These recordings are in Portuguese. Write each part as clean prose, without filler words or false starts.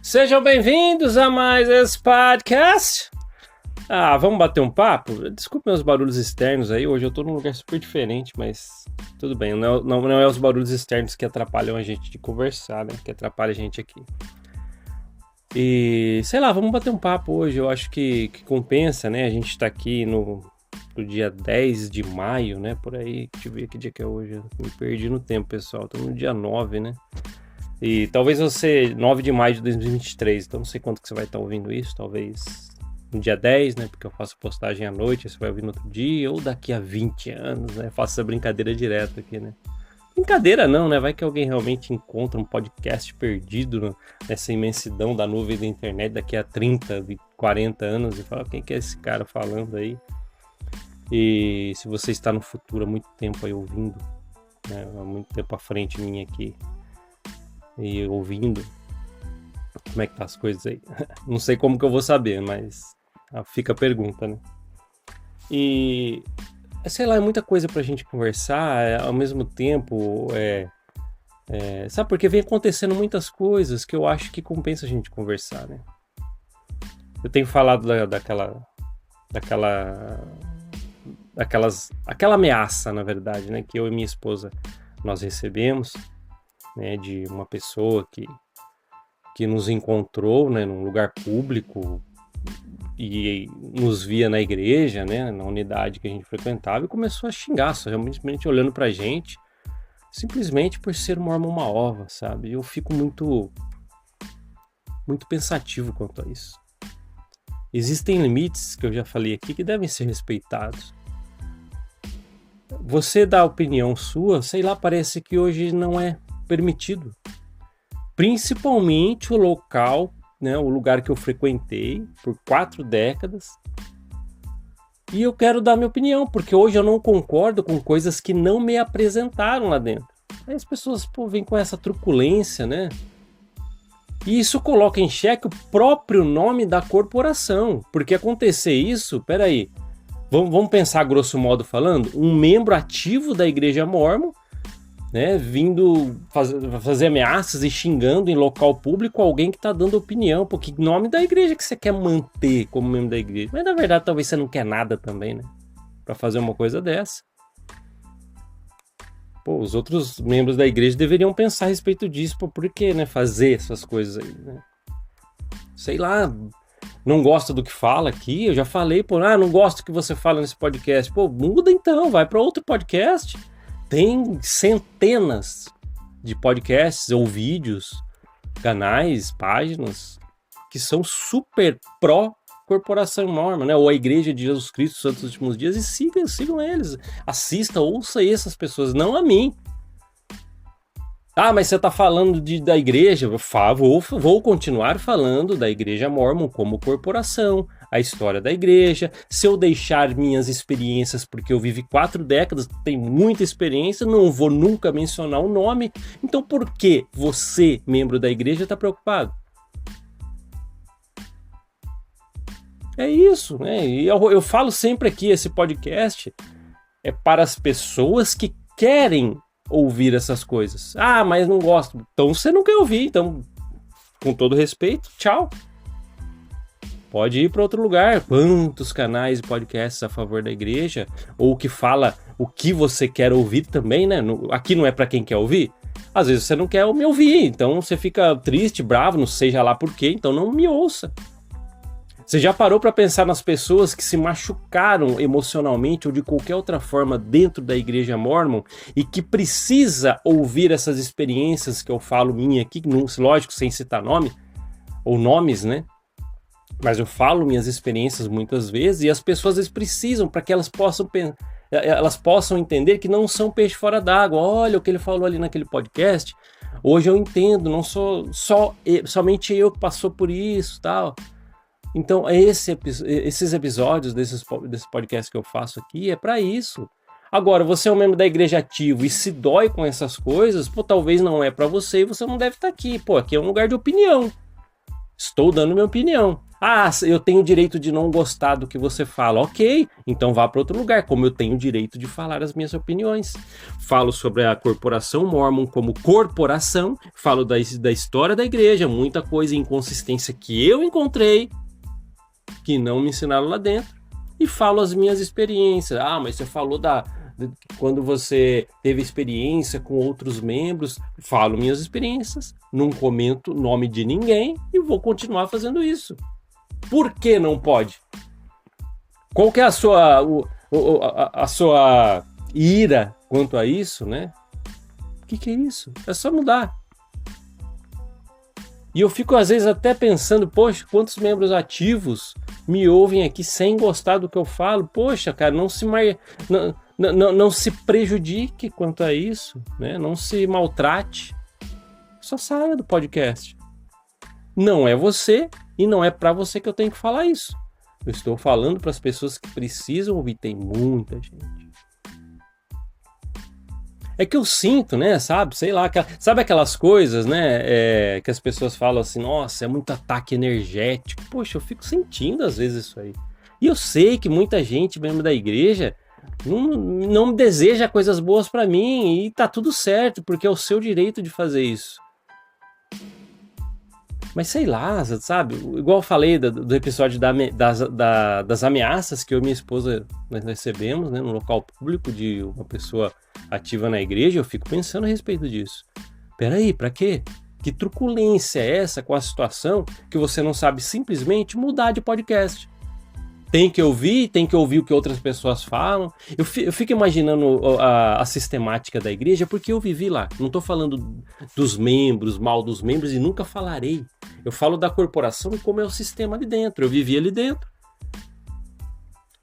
Sejam bem-vindos a mais esse podcast. Vamos bater um papo? Desculpe meus barulhos externos aí, hoje eu tô num lugar super diferente, mas tudo bem, não é os barulhos externos que atrapalham a gente de conversar, né? Que atrapalha a gente aqui. E, sei lá, vamos bater um papo hoje, eu acho que compensa, né? A gente tá aqui no dia 10 de maio, né? Por aí, deixa eu ver que dia que é hoje, eu me perdi no tempo, pessoal, tô no dia 9, né? E talvez você, 9 de maio de 2023, então não sei quanto que você vai estar ouvindo isso, talvez no dia 10, né, porque eu faço postagem à noite, você vai ouvir no outro dia, ou daqui a 20 anos, né, faço essa brincadeira direto aqui, né. Brincadeira não, né, vai que alguém realmente encontra um podcast perdido nessa imensidão da nuvem da internet daqui a 30, 40 anos e fala, quem que é esse cara falando aí? E se você está no futuro há muito tempo aí ouvindo, né, há muito tempo à frente minha aqui, e ouvindo, como é que tá as coisas aí? Não sei como que eu vou saber, mas fica a pergunta, né? E, sei lá, é muita coisa pra gente conversar, ao mesmo tempo, sabe, porque vem acontecendo muitas coisas que eu acho que compensa a gente conversar, né? Eu tenho falado daquela ameaça, na verdade, né, que eu e minha esposa nós recebemos, né, de uma pessoa que nos encontrou, né, num lugar público e nos via na igreja, né, na unidade que a gente frequentava, e começou a xingar, só realmente olhando pra gente, simplesmente por ser uma ova, sabe? Eu fico muito pensativo quanto a isso. Existem limites, que eu já falei aqui, que devem ser respeitados. Você dá a opinião sua, sei lá, parece que hoje não é permitido, principalmente o local, né, o lugar que eu frequentei por 4 décadas, e eu quero dar minha opinião, porque hoje eu não concordo com coisas que não me apresentaram lá dentro. Aí as pessoas vêm com essa truculência, né? E isso coloca em xeque o próprio nome da corporação, porque acontecer isso, peraí, vamos pensar grosso modo falando, um membro ativo da Igreja Mórmon, né, vindo fazer ameaças e xingando em local público alguém que está dando opinião, porque nome da igreja que você quer manter como membro da igreja, mas na verdade talvez você não quer nada também, né, para fazer uma coisa dessa. Os outros membros da igreja deveriam pensar a respeito disso, por que, né, fazer essas coisas aí, né? Sei lá, não gosta do que fala aqui, eu já falei, não gosto do que você fala nesse podcast, muda então, vai para outro podcast. Tem centenas de podcasts ou vídeos, canais, páginas que são super pró-corporação Mórmon, né? Ou a Igreja de Jesus Cristo Santos dos Últimos Dias, e sigam eles. Assista, ouça essas pessoas, não a mim. Mas você tá falando da igreja, vou continuar falando da Igreja Mórmon como corporação, a história da igreja. Se eu deixar minhas experiências, porque eu vivi 4 décadas, tenho muita experiência, não vou nunca mencionar o nome. Então por que você, membro da igreja, está preocupado? É isso, né? E eu falo sempre aqui, esse podcast é para as pessoas que querem ouvir essas coisas. Mas não gosto. Então você não quer ouvir. Então, com todo respeito, tchau. Pode ir para outro lugar. Quantos canais e podcasts a favor da igreja, ou que fala o que você quer ouvir também, né? Aqui não é para quem quer ouvir. Às vezes você não quer me ouvir, então você fica triste, bravo, não seja lá por quê, então não me ouça. Você já parou para pensar nas pessoas que se machucaram emocionalmente ou de qualquer outra forma dentro da Igreja Mórmon e que precisa ouvir essas experiências que eu falo minha aqui, lógico, sem citar nome ou nomes, né? Mas eu falo minhas experiências muitas vezes e as pessoas às vezes precisam para que elas possam entender que não são peixe fora d'água. Olha o que ele falou ali naquele podcast. Hoje eu entendo, não sou somente eu que passou por isso, tal. Então, esses episódios desse podcast que eu faço aqui é para isso. Agora, você é um membro da igreja ativo e se dói com essas coisas, talvez não é para você e você não deve estar aqui. Aqui é um lugar de opinião. Estou dando minha opinião. Ah, eu tenho o direito de não gostar do que você fala. Ok, então vá para outro lugar, como eu tenho o direito de falar as minhas opiniões. Falo sobre a corporação Mormon como corporação, falo da história da igreja, muita coisa, inconsistência que eu encontrei, que não me ensinaram lá dentro, e falo as minhas experiências. Ah, mas você falou quando você teve experiência com outros membros. Falo minhas experiências, não comento nome de ninguém e vou continuar fazendo isso. Por que não pode? Qual que é a sua ira quanto a isso, né? O que é isso? É só mudar. E eu fico às vezes até pensando, poxa, quantos membros ativos me ouvem aqui sem gostar do que eu falo? Poxa, cara, não se prejudique quanto a isso, né? Não se maltrate. Só saia do podcast. Não é você e não é para você que eu tenho que falar isso. Eu estou falando para as pessoas que precisam ouvir. Tem muita gente. É que eu sinto, né, sabe? Sei lá, sabe aquelas coisas, né, que as pessoas falam assim, nossa, é muito ataque energético. Poxa, eu fico sentindo às vezes isso aí. E eu sei que muita gente, membro da igreja, não deseja coisas boas para mim, e tá tudo certo, porque é o seu direito de fazer isso. Mas sei lá, sabe? Igual eu falei do episódio das ameaças que eu e minha esposa nós recebemos, né, no local público de uma pessoa ativa na igreja, eu fico pensando a respeito disso. Peraí, pra quê? Que truculência é essa com a situação que você não sabe simplesmente mudar de podcast? Tem que ouvir o que outras pessoas falam. Eu fico imaginando a sistemática da igreja, porque eu vivi lá. Não estou falando dos membros, mal dos membros, e nunca falarei. Eu falo da corporação e como é o sistema ali dentro. Eu vivi ali dentro.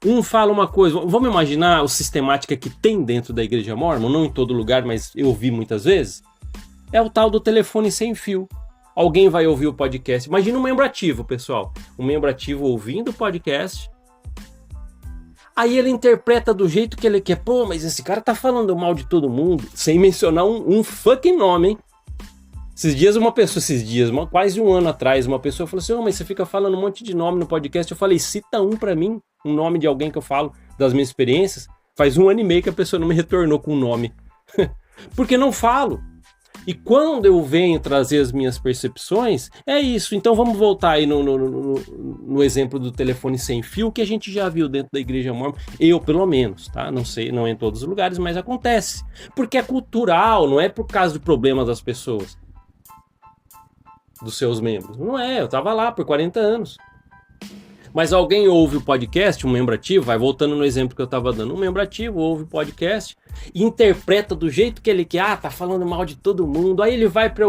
Um fala uma coisa. Vamos imaginar a sistemática que tem dentro da igreja Mormon, não em todo lugar, mas eu vi muitas vezes. É o tal do telefone sem fio. Alguém vai ouvir o podcast. Imagina um membro ativo, pessoal. Um membro ativo ouvindo o podcast. Aí ele interpreta do jeito que ele quer. Pô, mas esse cara tá falando mal de todo mundo, sem mencionar um fucking nome, hein? Quase um ano atrás, uma pessoa falou assim, mas você fica falando um monte de nome no podcast. Eu falei, cita um pra mim, um nome de alguém que eu falo das minhas experiências. Faz 1 ano e meio que a pessoa não me retornou com um nome. Porque não falo. E quando eu venho trazer as minhas percepções, é isso. Então vamos voltar aí no exemplo do telefone sem fio, que a gente já viu dentro da igreja Mormon. Eu, pelo menos, tá? Não sei, não é em todos os lugares, mas acontece. Porque é cultural, não é por causa do problema das pessoas, dos seus membros. Não é, eu tava lá por 40 anos. Mas alguém ouve o podcast, um membro ativo, vai voltando no exemplo que eu tava dando, um membro ativo ouve o podcast, interpreta do jeito que ele quer, tá falando mal de todo mundo, aí ele vai para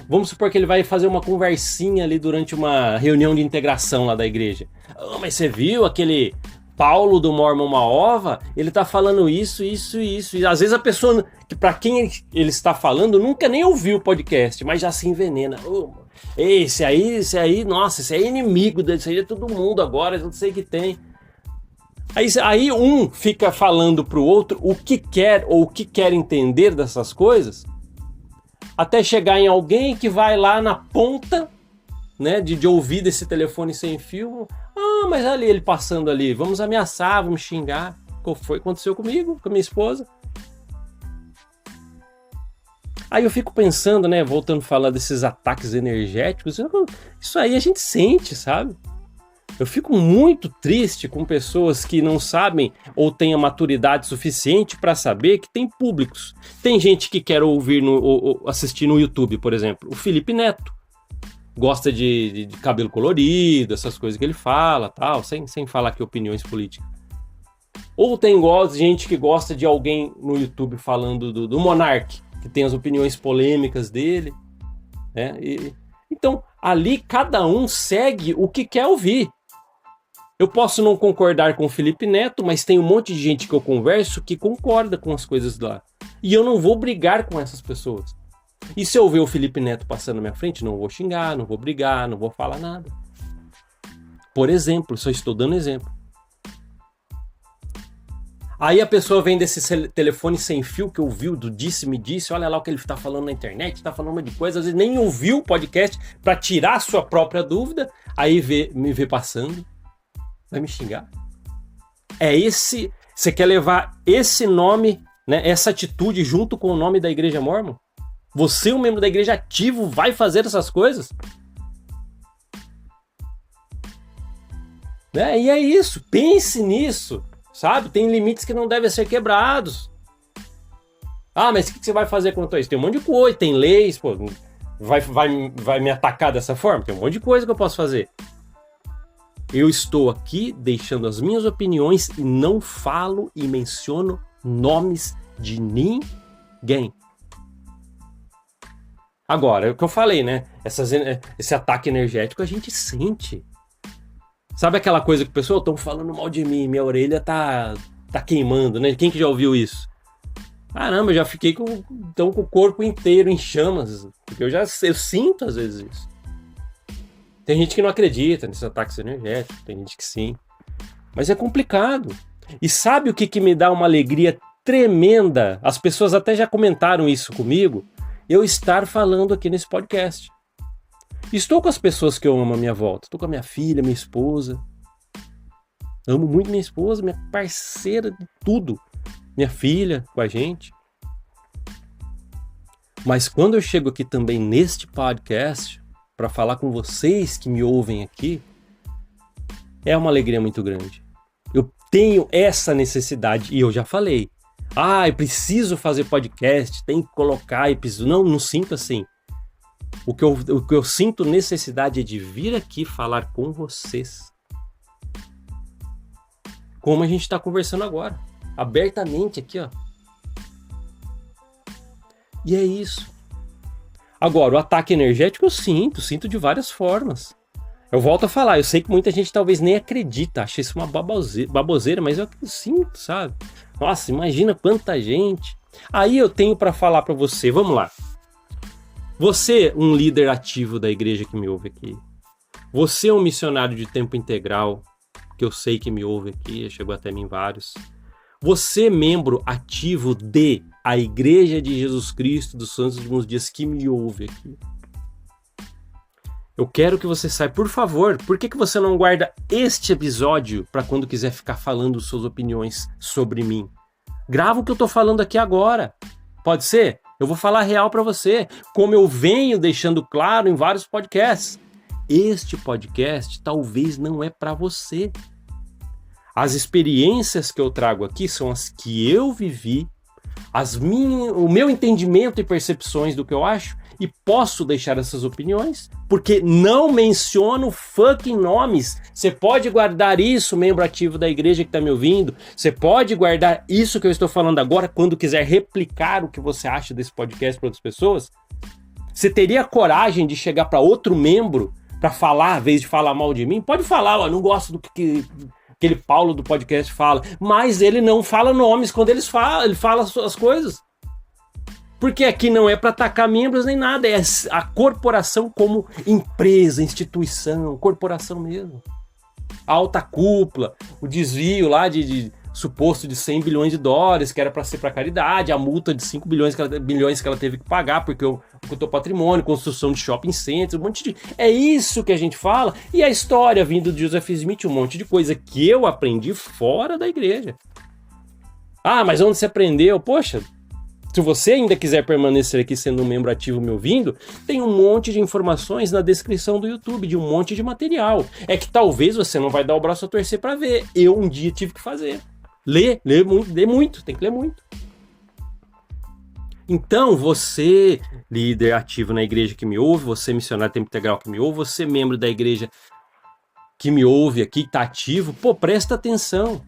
vamos supor que ele vai fazer uma conversinha ali durante uma reunião de integração lá da igreja. Mas você viu aquele Paulo do Mormon Maova? Ele tá falando isso, e às vezes a pessoa, que para quem ele está falando, nunca nem ouviu o podcast, mas já se envenena. Esse aí, nossa, esse aí é inimigo, desse aí é todo mundo agora, eu não sei o que tem. Aí um fica falando pro outro o que quer ou o que quer entender dessas coisas, até chegar em alguém que vai lá na ponta, né, de ouvir desse telefone sem fio. Mas ali ele passando ali, vamos ameaçar, vamos xingar. Aconteceu comigo, com a minha esposa. Aí eu fico pensando, né, voltando a falar desses ataques energéticos, isso aí a gente sente, sabe? Eu fico muito triste com pessoas que não sabem ou têm a maturidade suficiente para saber que tem públicos. Tem gente que quer ouvir, assistir no YouTube, por exemplo, o Felipe Neto. Gosta de cabelo colorido, essas coisas que ele fala, tal, sem falar que opiniões políticas. Ou tem gente que gosta de alguém no YouTube falando do Monark, que tem as opiniões polêmicas dele, né? Então, ali cada um segue o que quer ouvir. Eu posso não concordar com o Felipe Neto, mas tem um monte de gente que eu converso que concorda com as coisas lá. E eu não vou brigar com essas pessoas. E se eu ver o Felipe Neto passando na minha frente, não vou xingar, não vou brigar, não vou falar nada. Por exemplo, só estou dando exemplo. Aí a pessoa vem desse telefone sem fio que ouviu do disse-me disse, olha lá o que ele tá falando na internet, tá falando de coisa, às vezes nem ouviu o podcast para tirar a sua própria dúvida, aí me vê passando, vai me xingar. Você quer levar esse nome, né, essa atitude junto com o nome da Igreja Mórmon? Você, um membro da igreja ativo, vai fazer essas coisas? Né? E é isso, pense nisso. Sabe? Tem limites que não devem ser quebrados. Ah, mas o que você vai fazer quanto a isso? Tem um monte de coisa, tem leis, pô, vai me atacar dessa forma? Tem um monte de coisa que eu posso fazer. Eu estou aqui deixando as minhas opiniões e não falo e menciono nomes de ninguém. Agora, é o que eu falei, né? Esse ataque energético a gente sente. Sabe aquela coisa que o pessoal estão falando mal de mim, minha orelha tá queimando, né? Quem que já ouviu isso? Caramba, eu já fiquei com o corpo inteiro em chamas, porque eu sinto às vezes isso. Tem gente que não acredita nesses ataques energéticos, tem gente que sim. Mas é complicado. E sabe o que me dá uma alegria tremenda? As pessoas até já comentaram isso comigo, eu estar falando aqui nesse podcast. Estou com as pessoas que eu amo à minha volta. Estou com a minha filha, minha esposa. Amo muito minha esposa, minha parceira de tudo. Minha filha com a gente. Mas quando eu chego aqui também neste podcast, para falar com vocês que me ouvem aqui, é uma alegria muito grande. Eu tenho essa necessidade, e eu já falei. Eu preciso fazer podcast, tem que colocar episódio. Não sinto assim. O que eu sinto necessidade é de vir aqui falar com vocês. Como a gente está conversando agora. Abertamente aqui, ó. E é isso. Agora, o ataque energético eu sinto de várias formas. Eu volto a falar, eu sei que muita gente talvez nem acredita, acha isso uma baboseira, mas eu sinto, sabe? Nossa, imagina quanta gente. Aí eu tenho para falar para você, vamos lá. Você, um líder ativo da igreja que me ouve aqui. Você, um missionário de tempo integral, que eu sei que me ouve aqui, chegou até mim vários. Você, membro ativo de a Igreja de Jesus Cristo dos Santos dos Últimos Dias que me ouve aqui. Eu quero que você saiba, por favor, por que você não guarda este episódio para quando quiser ficar falando suas opiniões sobre mim? Grava o que eu tô falando aqui agora. Pode ser? Eu vou falar real para você, como eu venho deixando claro em vários podcasts. Este podcast talvez não é para você. As experiências que eu trago aqui são as que eu vivi, o meu entendimento e percepções do que eu acho, e posso deixar essas opiniões, porque não menciono fucking nomes. Você pode guardar isso, membro ativo da igreja que está me ouvindo. Você pode guardar isso que eu estou falando agora quando quiser replicar o que você acha desse podcast para outras pessoas. Você teria coragem de chegar para outro membro para falar, em vez de falar mal de mim? Pode falar, não gosto do que aquele Paulo do podcast fala, mas ele não fala nomes quando ele fala as coisas. Porque aqui não é para atacar membros nem nada, é a corporação como empresa, instituição, corporação mesmo. A alta cúpula, o desvio lá de suposto de 100 bilhões de dólares, que era para ser para caridade, a multa de 5 bilhões que ela teve que pagar porque ocultou patrimônio, construção de shopping centers, um monte de... É isso que a gente fala, e a história vindo de Joseph Smith, um monte de coisa que eu aprendi fora da igreja. Mas onde você aprendeu? Poxa, se você ainda quiser permanecer aqui sendo um membro ativo me ouvindo, tem um monte de informações na descrição do YouTube, de um monte de material. É que talvez você não vai dar o braço a torcer para ver. Eu um dia tive que fazer. Lê muito, tem que ler muito. Então, você, líder ativo na igreja que me ouve, você missionário de tempo integral que me ouve, você membro da igreja que me ouve aqui, que tá ativo, presta atenção.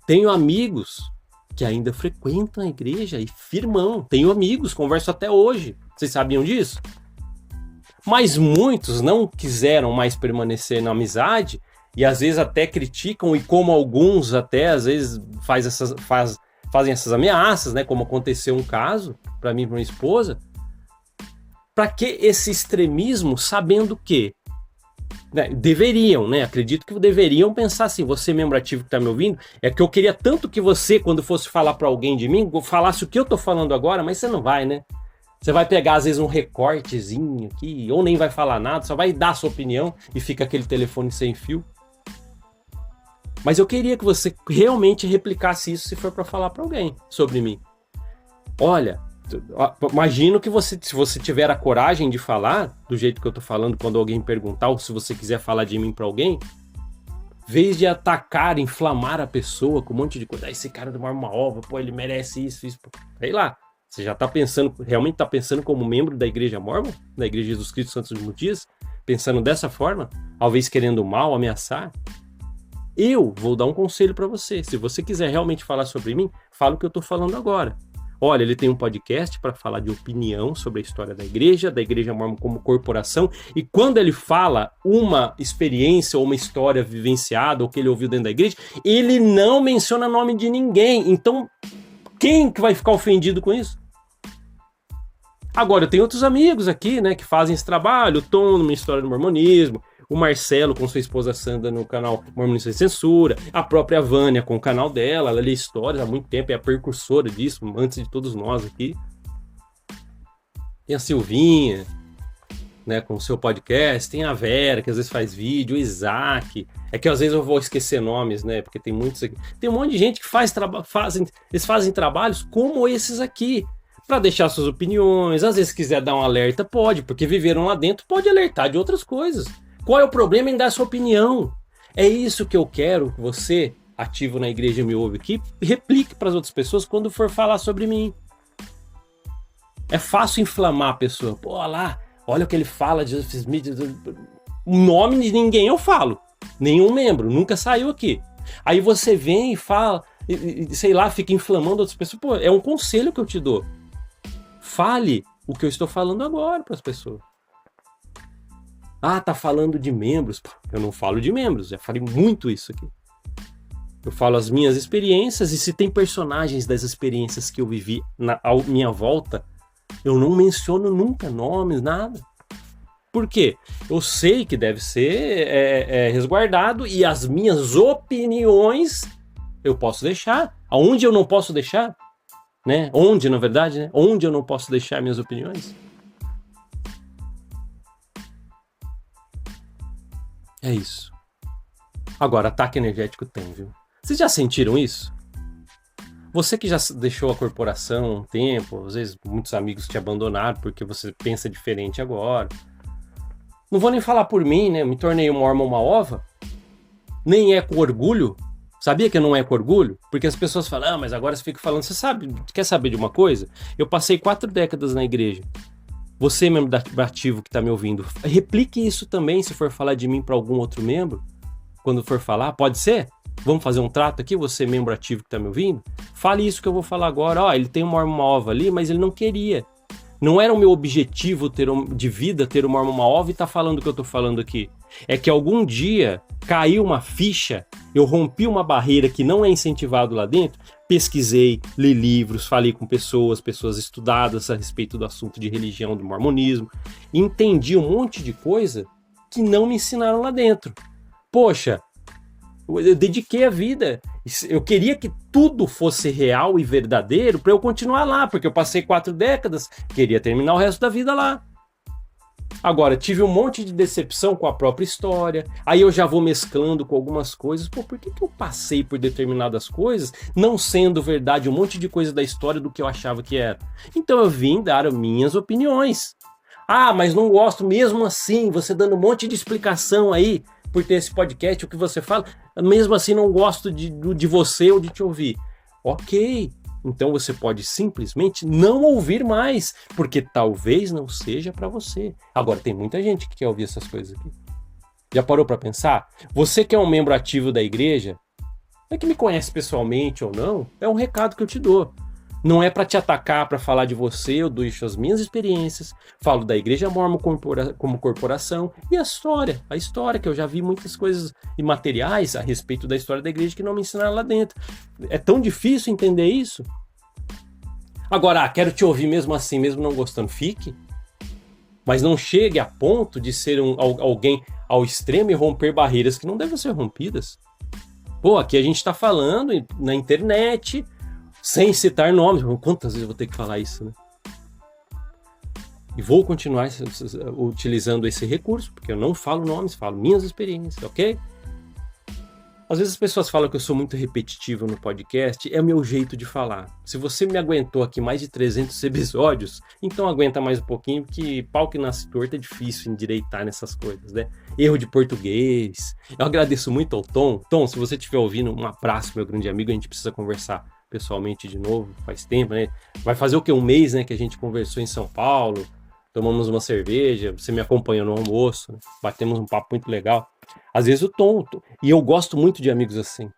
Tenho amigos que ainda frequentam a igreja e firmão. Tenho amigos, converso até hoje. Vocês sabiam disso? Mas muitos não quiseram mais permanecer na amizade e às vezes até criticam, e como alguns até às vezes fazem essas ameaças, né? Como aconteceu um caso para mim e para minha esposa. Para que esse extremismo, sabendo que né, deveriam, né? Acredito que deveriam pensar assim, você membro ativo que tá me ouvindo, é que eu queria tanto que você, quando fosse falar para alguém de mim, falasse o que eu tô falando agora, mas você não vai, né? Você vai pegar, às vezes, um recortezinho aqui, ou nem vai falar nada, só vai dar a sua opinião e fica aquele telefone sem fio. Mas eu queria que você realmente replicasse isso se for para falar para alguém sobre mim. Olha, imagino que se você tiver a coragem de falar do jeito que eu tô falando quando alguém perguntar, ou se você quiser falar de mim para alguém, em vez de atacar, inflamar a pessoa com um monte de coisa, esse cara do uma ova, pô, ele merece isso, sei lá. Você já tá pensando, realmente tá pensando como membro da Igreja Mórmon, da Igreja de Jesus Cristo Santos dos Últimos Dias, pensando dessa forma, talvez querendo mal, ameaçar? Eu vou dar um conselho para você. Se você quiser realmente falar sobre mim, fala o que eu tô falando agora. Olha, ele tem um podcast para falar de opinião sobre a história da Igreja Mórmon como corporação, e quando ele fala uma experiência ou uma história vivenciada ou que ele ouviu dentro da igreja, ele não menciona nome de ninguém. Então, quem que vai ficar ofendido com isso? Agora, eu tenho outros amigos aqui, né, que fazem esse trabalho, o Tom, numa história do mormonismo, o Marcelo com sua esposa Sandra no canal Mormonismo Sem Censura, a própria Vânia com o canal dela, ela lê histórias há muito tempo, é a precursora disso, antes de todos nós aqui. Tem a Silvinha, né, com o seu podcast, tem a Vera, que às vezes faz vídeo, o Isaac, é que às vezes eu vou esquecer nomes, né, porque tem muitos aqui. Tem um monte de gente que eles fazem trabalhos como esses aqui, para deixar suas opiniões, às vezes quiser dar um alerta, pode, porque viveram lá dentro, pode alertar de outras coisas. Qual é o problema em dar sua opinião? É isso que eu quero que você, ativo na igreja, me ouve aqui, replique para as outras pessoas quando for falar sobre mim. É fácil inflamar a pessoa. Pô, lá, olha o que ele fala de Joseph Smith. O nome de ninguém eu falo. Nenhum membro, nunca saiu aqui. Aí você vem e fala, sei lá, fica inflamando outras pessoas. Pô, é um conselho que eu te dou. Fale o que eu estou falando agora para as pessoas. Ah, tá falando de membros. Eu não falo de membros, já falei muito isso aqui. Eu falo as minhas experiências, e se tem personagens das experiências que eu vivi à minha volta, eu não menciono nunca nomes, nada. Por quê? Eu sei que deve ser resguardado, e as minhas opiniões eu posso deixar. Aonde eu não posso deixar? Né? Onde, na verdade, né? Onde eu não posso deixar minhas opiniões? É isso. Agora, ataque energético tem, viu? Vocês já sentiram isso? Você que já deixou a corporação um tempo, às vezes muitos amigos te abandonaram porque você pensa diferente agora. Não vou nem falar por mim, né? Eu me tornei um Mormon uma ova. Nem é com orgulho. Sabia que não é com orgulho? Porque as pessoas falam, mas agora você fica falando, quer saber de uma coisa? Eu passei 4 décadas na igreja. Você, membro ativo que está me ouvindo, replique isso também se for falar de mim para algum outro membro. Quando for falar, pode ser? Vamos fazer um trato aqui, você, membro ativo que está me ouvindo? Fale isso que eu vou falar agora. Ó, ele tem uma ova ali, mas ele não queria. Não era o meu objetivo de vida ter uma ova e tá falando o que eu tô falando aqui. É que algum dia caiu uma ficha, eu rompi uma barreira que não é incentivado lá dentro, pesquisei, li livros, falei com pessoas estudadas a respeito do assunto de religião, do mormonismo, entendi um monte de coisa que não me ensinaram lá dentro. Poxa, eu dediquei a vida, eu queria que tudo fosse real e verdadeiro para eu continuar lá, porque eu passei 4 décadas, queria terminar o resto da vida lá. Agora, tive um monte de decepção com a própria história, aí eu já vou mesclando com algumas coisas. Pô, por que eu passei por determinadas coisas, não sendo verdade um monte de coisa da história do que eu achava que era? Então eu vim dar minhas opiniões. Ah, mas não gosto mesmo assim, você dando um monte de explicação aí, por ter esse podcast, o que você fala, mesmo assim não gosto de você ou de te ouvir. Ok, então você pode simplesmente não ouvir mais, porque talvez não seja para você. Agora, tem muita gente que quer ouvir essas coisas aqui. Já parou para pensar? Você que é um membro ativo da igreja, é que me conhece pessoalmente ou não, é um recado que eu te dou. Não é para te atacar, para falar de você, eu dou as minhas experiências, falo da Igreja Mórmon como corporação e a história que eu já vi muitas coisas e materiais a respeito da história da igreja que não me ensinaram lá dentro. É tão difícil entender isso? Agora, quero te ouvir mesmo assim, mesmo não gostando, fique. Mas não chegue a ponto de ser alguém ao extremo e romper barreiras que não devem ser rompidas. Pô, aqui a gente tá falando na internet, sem citar nomes. Quantas vezes eu vou ter que falar isso, né? E vou continuar utilizando esse recurso, porque eu não falo nomes, falo minhas experiências, ok? Às vezes as pessoas falam que eu sou muito repetitivo no podcast, é o meu jeito de falar. Se você me aguentou aqui mais de 300 episódios, então aguenta mais um pouquinho, porque pau que nasce torto é difícil endireitar nessas coisas, né? Erro de português. Eu agradeço muito ao Tom. Tom, se você estiver ouvindo, um abraço, meu grande amigo, a gente precisa conversar pessoalmente de novo, faz tempo, né? Vai fazer o quê? Um mês, né, que a gente conversou em São Paulo, tomamos uma cerveja, você me acompanhou no almoço, né? Batemos um papo muito legal. Às vezes o Tom, e eu gosto muito de amigos assim.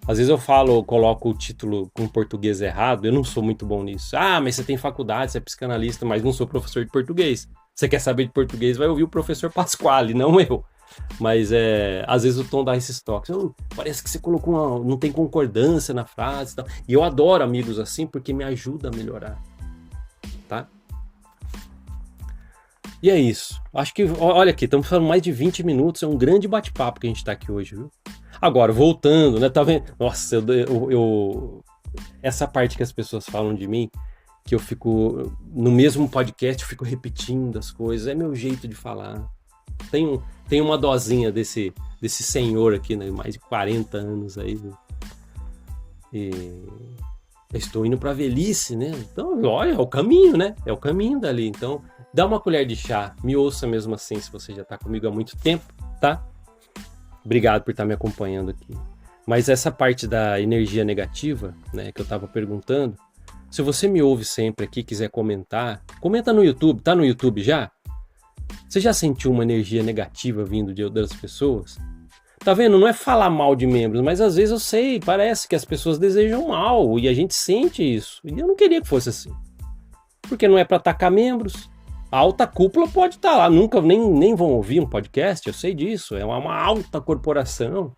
Às vezes eu coloco o título com português errado, eu não sou muito bom nisso. Ah, mas você tem faculdade, você é psicanalista, mas não sou professor de português. Você quer saber de português, vai ouvir o professor Pasquale, não eu. Mas às vezes o Tom dá esses toques. Parece que você colocou não tem concordância na frase e tal. E eu adoro amigos assim porque me ajuda a melhorar, tá? E é isso. Acho que, olha aqui, estamos falando mais de 20 minutos, é um grande bate-papo que a gente tá aqui hoje, viu? Agora, voltando, né, tá vendo? Nossa, essa parte que as pessoas falam de mim, que eu fico, no mesmo podcast, eu fico repetindo as coisas, é meu jeito de falar. Tem uma dosinha desse senhor aqui, né, mais de 40 anos aí, viu? E eu estou indo pra velhice, né? Então, olha, é o caminho, né? É o caminho dali, então... Dá uma colher de chá, me ouça mesmo assim, se você já está comigo há muito tempo, tá? Obrigado por estar me acompanhando aqui. Mas essa parte da energia negativa, né, que eu estava perguntando, se você me ouve sempre aqui, quiser comentar, comenta no YouTube, tá no YouTube já? Você já sentiu uma energia negativa vindo de outras pessoas? Tá vendo? Não é falar mal de membros, mas às vezes eu sei, parece que as pessoas desejam mal, e a gente sente isso. E eu não queria que fosse assim. Porque não é para atacar membros. A alta cúpula pode estar lá, nunca nem vão ouvir um podcast, eu sei disso, é uma alta corporação.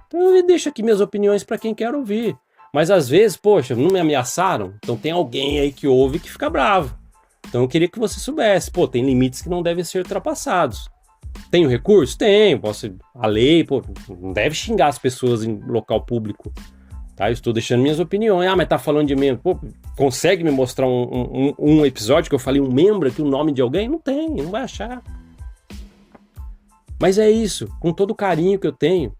Então eu deixo aqui minhas opiniões para quem quer ouvir. Mas às vezes, poxa, não me ameaçaram, então tem alguém aí que ouve que fica bravo. Então eu queria que você soubesse, pô, tem limites que não devem ser ultrapassados. Tenho recurso? Tenho, a lei, pô, não deve xingar as pessoas em local público. Tá, eu estou deixando minhas opiniões. Ah, mas tá falando de membro. Pô, consegue me mostrar um episódio que eu falei um membro aqui, o nome de alguém? Não tem, não vai achar. Mas é isso, com todo o carinho que eu tenho,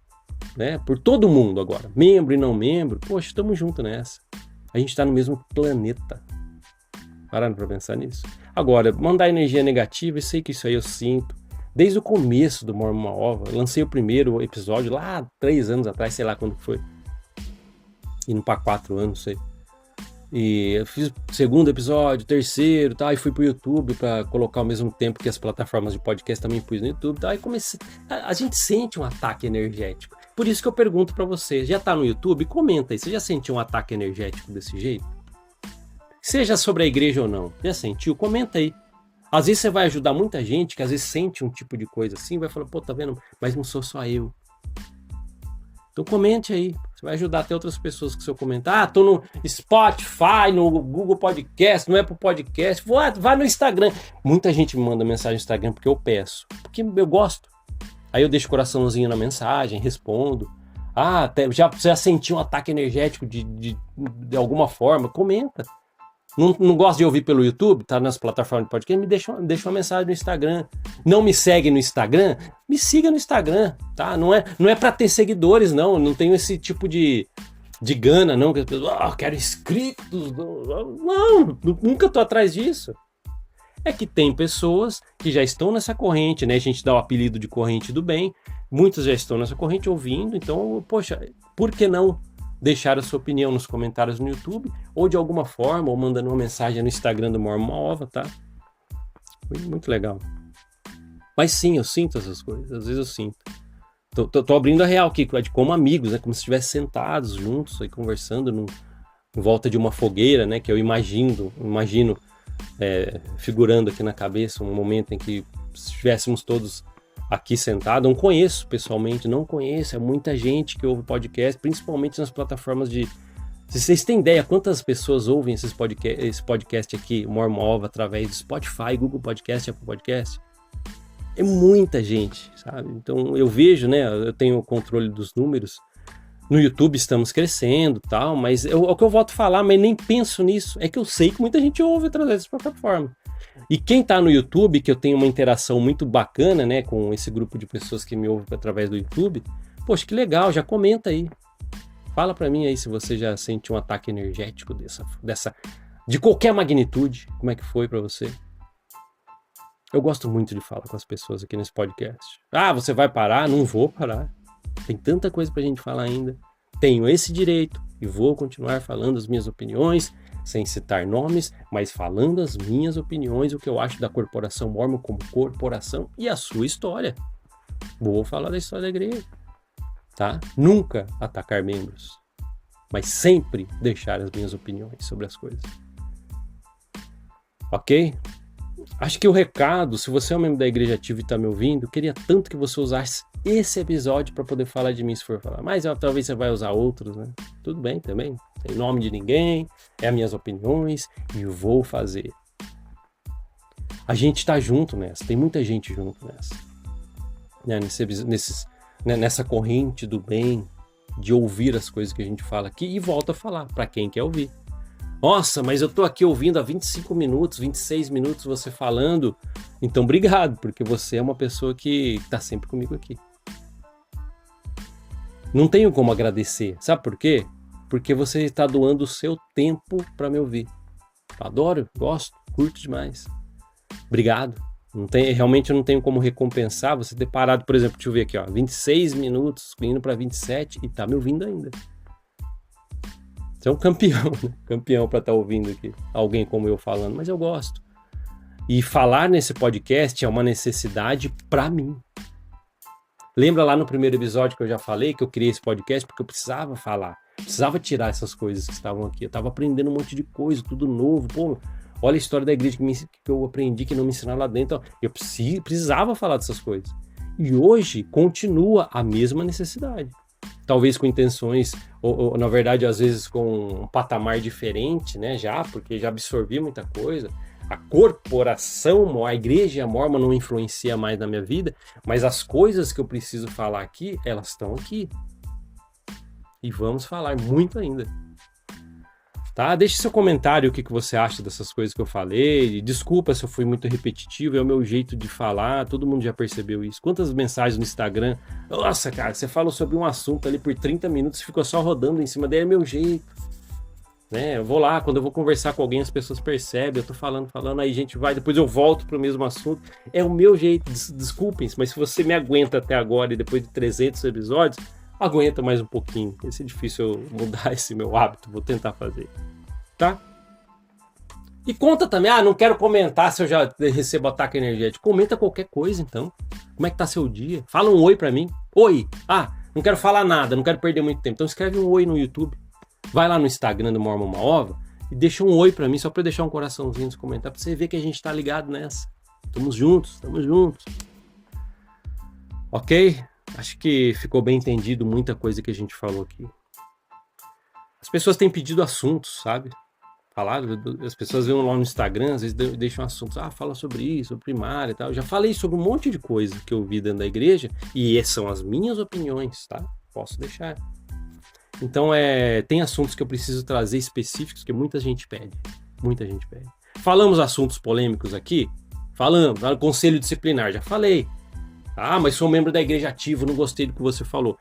né, por todo mundo agora, membro e não membro, poxa, estamos juntos nessa. A gente está no mesmo planeta. Parando para pensar nisso. Agora, mandar energia negativa, eu sei que isso aí eu sinto. Desde o começo do Mormon Ova, eu lancei o primeiro episódio lá 3 anos atrás, sei lá quando foi. Indo para 4 anos, sei. E eu fiz o segundo episódio, terceiro, tá? E fui pro YouTube para colocar ao mesmo tempo que as plataformas de podcast também pus no YouTube, tá? E comecei. A gente sente um ataque energético. Por isso que eu pergunto para você, já tá no YouTube? Comenta aí, você já sentiu um ataque energético desse jeito? Seja sobre a igreja ou não, já sentiu? Comenta aí. Às vezes você vai ajudar muita gente que às vezes sente um tipo de coisa assim, vai falar, pô, tá vendo? Mas não sou só eu. Então comente aí, você vai ajudar até outras pessoas com seu comentário. Tô no Spotify, no Google Podcast, no Apple Podcast, vai no Instagram. Muita gente me manda mensagem no Instagram porque eu peço, porque eu gosto. Aí eu deixo o coraçãozinho na mensagem, respondo. Ah, já senti um ataque energético de alguma forma, comenta. Não gosta de ouvir pelo YouTube, tá nas plataformas de podcast, me deixa uma mensagem no Instagram. Não me segue no Instagram? Me siga no Instagram, tá? Não é para ter seguidores, não tenho esse tipo de gana, não, que as pessoas, quero inscritos. Não, nunca tô atrás disso. É que tem pessoas que já estão nessa corrente, né? A gente dá o apelido de corrente do bem, muitos já estão nessa corrente ouvindo, então, poxa, por que não deixar a sua opinião nos comentários no YouTube, ou de alguma forma, ou mandando uma mensagem no Instagram do Mormon Ova, tá? Foi muito legal. Mas sim, eu sinto essas coisas, às vezes eu sinto. Tô abrindo a real aqui, de como amigos, né? Como se estivessem sentados juntos, aí, conversando em volta de uma fogueira, né? Que eu imagino figurando aqui na cabeça um momento em que estivéssemos todos aqui sentado. Não conheço pessoalmente, é muita gente que ouve podcast, principalmente nas plataformas de... Se vocês têm ideia quantas pessoas ouvem esse podcast aqui, Mormon Ova, através do Spotify, Google Podcast, Apple Podcast? É muita gente, sabe? Então eu vejo, né? Eu tenho o controle dos números. No YouTube estamos crescendo e tal, mas é o que eu volto a falar, mas nem penso nisso. É que eu sei que muita gente ouve através dessa plataforma. E quem tá no YouTube, que eu tenho uma interação muito bacana, né, com esse grupo de pessoas que me ouvem através do YouTube, poxa, que legal, já comenta aí. Fala pra mim aí se você já sentiu um ataque energético de qualquer magnitude, como é que foi pra você? Eu gosto muito de falar com as pessoas aqui nesse podcast. Ah, você vai parar? Não vou parar. Tem tanta coisa pra gente falar ainda. Tenho esse direito e vou continuar falando as minhas opiniões, sem citar nomes, mas falando as minhas opiniões, o que eu acho da Corporação Mórmon como corporação e a sua história. Vou falar da história da igreja, tá? Nunca atacar membros, mas sempre deixar as minhas opiniões sobre as coisas. Ok? Acho que o recado, se você é um membro da Igreja Ativa e está me ouvindo, eu queria tanto que você usasse esse episódio para poder falar de mim se for falar. Mas talvez você vai usar outros, né? Tudo bem também. Sem nome de ninguém, é as minhas opiniões e vou fazer. A gente está junto nessa, tem muita gente junto nessa. Né? Nessa corrente do bem, de ouvir as coisas que a gente fala aqui e volta a falar para quem quer ouvir. Nossa, mas eu tô aqui ouvindo há 25 minutos, 26 minutos você falando. Então, obrigado, porque você é uma pessoa que tá sempre comigo aqui. Não tenho como agradecer. Sabe por quê? Porque você está doando o seu tempo para me ouvir. Adoro, gosto, curto demais. Obrigado. Realmente eu não tenho como recompensar você ter parado, por exemplo, deixa eu ver aqui, ó, 26 minutos, indo para 27 e tá me ouvindo ainda. Você é um campeão, né? Campeão para estar ouvindo aqui, alguém como eu falando, mas eu gosto. E falar nesse podcast é uma necessidade para mim. Lembra lá no primeiro episódio que eu já falei que eu criei esse podcast porque eu precisava falar, precisava tirar essas coisas que estavam aqui. Eu estava aprendendo um monte de coisa, tudo novo. Pô, olha a história da igreja que eu aprendi, que não me ensinaram lá dentro. Eu precisava falar dessas coisas. E hoje continua a mesma necessidade. Talvez com intenções, ou na verdade, às vezes com um patamar diferente, né? Porque já absorvi muita coisa. A corporação, a igreja mórmon não influencia mais na minha vida, mas as coisas que eu preciso falar aqui, elas estão aqui. E vamos falar muito ainda. Tá? Deixe seu comentário o que você acha dessas coisas que eu falei. Desculpa se eu fui muito repetitivo, é o meu jeito de falar, todo mundo já percebeu isso. Quantas mensagens no Instagram? Nossa, cara, você falou sobre um assunto ali por 30 minutos e ficou só rodando em cima dele, é meu jeito. Né? Eu vou lá, quando eu vou conversar com alguém, as pessoas percebem, eu tô falando, aí a gente vai, depois eu volto pro mesmo assunto. É o meu jeito, desculpem, mas se você me aguenta até agora e depois de 300 episódios, aguenta mais um pouquinho. Vai ser difícil eu mudar esse meu hábito, vou tentar fazer. Tá? E conta também, não quero comentar se eu já recebo ataque energético. Comenta qualquer coisa, então. Como é que tá seu dia? Fala um oi pra mim. Oi! Não quero falar nada, não quero perder muito tempo. Então escreve um oi no YouTube. Vai lá no Instagram do Mórmon Uma Ova e deixa um oi pra mim, só pra eu deixar um coraçãozinho nos comentários, pra você ver que a gente tá ligado nessa. Estamos juntos. Ok? Acho que ficou bem entendido muita coisa que a gente falou aqui. As pessoas têm pedido assuntos, sabe? As pessoas vêm lá no Instagram, às vezes deixam assuntos, fala sobre isso, sobre primária e tal. Eu já falei sobre um monte de coisa que eu vi dentro da igreja e essas são as minhas opiniões, tá? Posso deixar. Então, tem assuntos que eu preciso trazer específicos que muita gente pede. Falamos assuntos polêmicos aqui? Falamos. Conselho disciplinar, já falei. Mas sou membro da Igreja Ativa, não gostei do que você falou.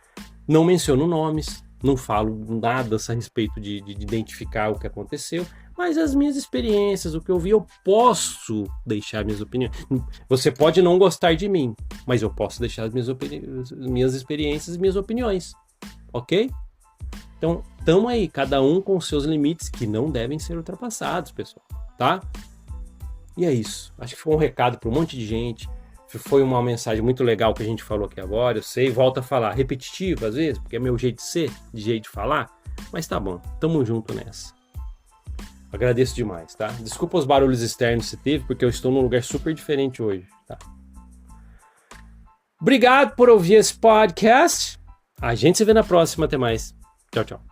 Não menciono nomes, não falo nada a respeito de identificar o que aconteceu, mas as minhas experiências, o que eu vi, eu posso deixar minhas opiniões. Você pode não gostar de mim, mas eu posso deixar as minhas experiências e minhas opiniões. Ok? Então, tamo aí, cada um com seus limites que não devem ser ultrapassados, pessoal, tá? E é isso. Acho que foi um recado para um monte de gente. Foi uma mensagem muito legal que a gente falou aqui agora. Eu sei, volto a falar, repetitivo às vezes, porque é meu jeito de ser, de jeito de falar, mas tá bom, tamo junto nessa. Agradeço demais, tá? Desculpa os barulhos externos que teve, porque eu estou num lugar super diferente hoje, tá? Obrigado por ouvir esse podcast. A gente se vê na próxima, até mais. Tchau, tchau.